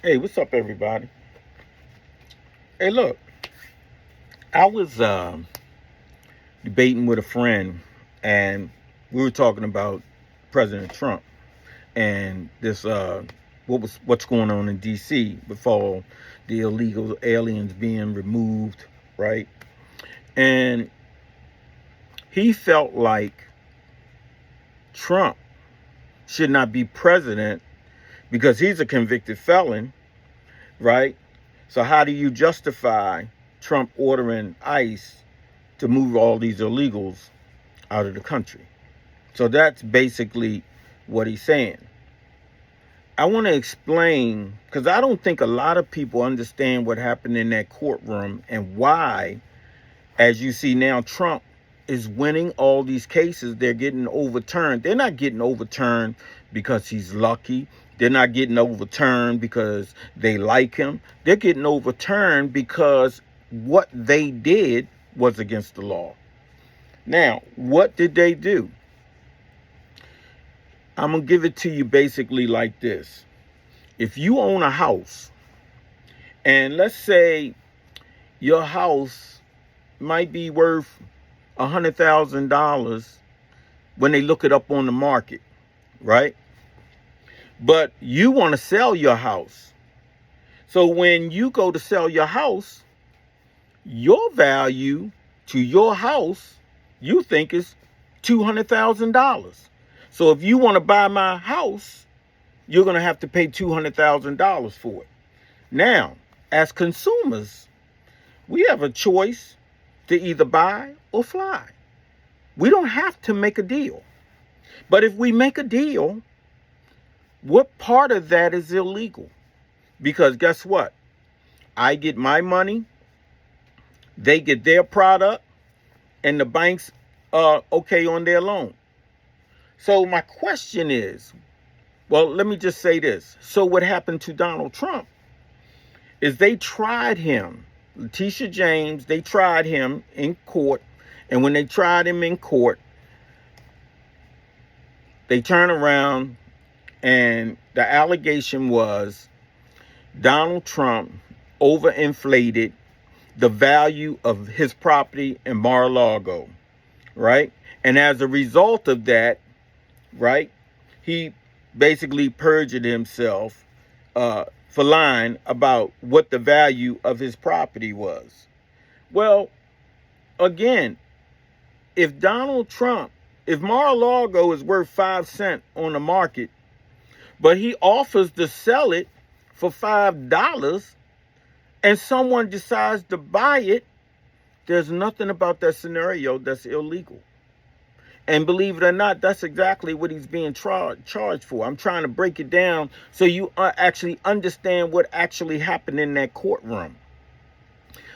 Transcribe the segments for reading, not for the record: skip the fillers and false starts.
Hey, what's up, everybody? Hey, look, I was debating with a friend, and we were talking about President Trump and this what's going on in D.C. with all the illegal aliens being removed, right? And he felt like Trump should not be president because he's a convicted felon, right? So how do you justify Trump ordering ICE to move all these illegals out of the country? So that's basically what he's saying. I want to explain because I don't think a lot of people understand what happened in that courtroom and why, as you see now, Trump is winning all these cases. They're getting overturned. They're not getting overturned because he's lucky. They're not getting overturned because they like him. They're getting overturned because what they did was against the law. Now, what did they do? I'm going to give it to you basically like this. If you own a house, and let's say your house might be worth $100,000 when they look it up on the market, right? But you want to sell your house. So when you go to sell your house, your value to your house, you think is $200,000. So if you want to buy my house, you're going to have to pay $200,000 for it. Now, as consumers, we have a choice to either buy or fly. We don't have to make a deal. But if we make a deal, what part of that is illegal? Because guess what? I get my money, they get their product, and the banks are okay on their loan. So my question is, well, let me just say this. So what happened to Donald Trump is they tried him. Letitia James, they tried him in court. And when they tried him in court, they turned around and the allegation was Donald Trump overinflated the value of his property in Mar-a-Lago, right? And as a result of that, right, he basically perjured himself for lying about what the value of his property was. Well, again, if Donald Trump, if Mar-a-Lago is worth 5 cents on the market, but he offers to sell it for $5 and someone decides to buy it, there's nothing about that scenario that's illegal. And believe it or not, that's exactly what he's being charged for. I'm trying to break it down so you actually understand what actually happened in that courtroom.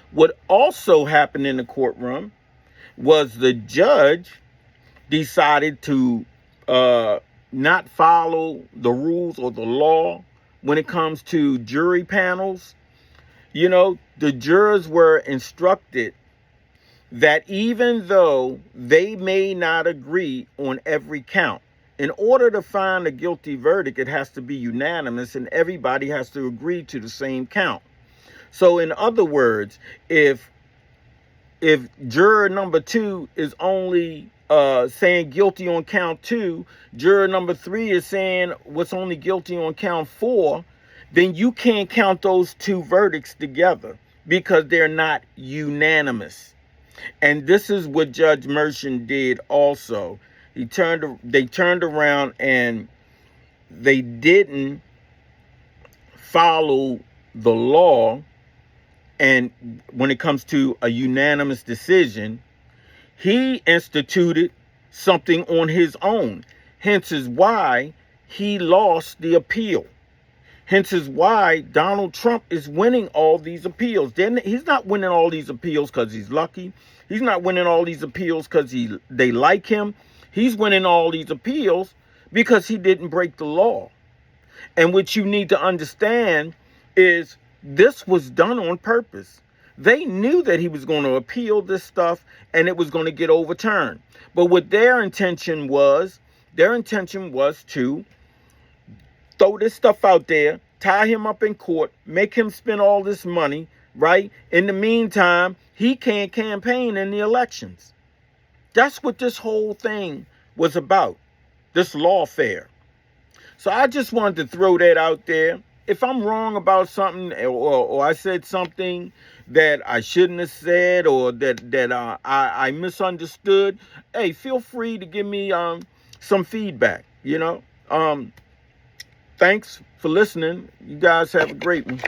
What also happened in the courtroom was the judge decided to not follow the rules or the law when it comes to jury panels. You know, the jurors were instructed that even though they may not agree on every count, in order to find a guilty verdict, it has to be unanimous and everybody has to agree to the same count. So in other words, if juror number 2 is only saying guilty on count 2, juror number 3 is saying what's only guilty on count 4, then you can't count those two verdicts together because they're not unanimous. And this is what Judge Merchant did also. They turned around and they didn't follow the law. And when it comes to a unanimous decision, he instituted something on his own. Hence is why he lost the appeal. Hence is why Donald Trump is winning all these appeals. Then he's not winning all these appeals because he's lucky. He's not winning all these appeals because they like him. He's winning all these appeals because he didn't break the law. And what you need to understand is this was done on purpose. They knew that he was going to appeal this stuff and it was going to get overturned. But what their intention was to throw this stuff out there tie him up in court, make him spend all this money, right? In the meantime, he can't campaign in the elections. That's what this whole thing was about, this lawfare. So I just wanted to throw that out there. If I'm wrong about something, or I said something that I shouldn't have said, or that I misunderstood, hey, feel free to give me some feedback. Thanks for listening. You guys have a great one.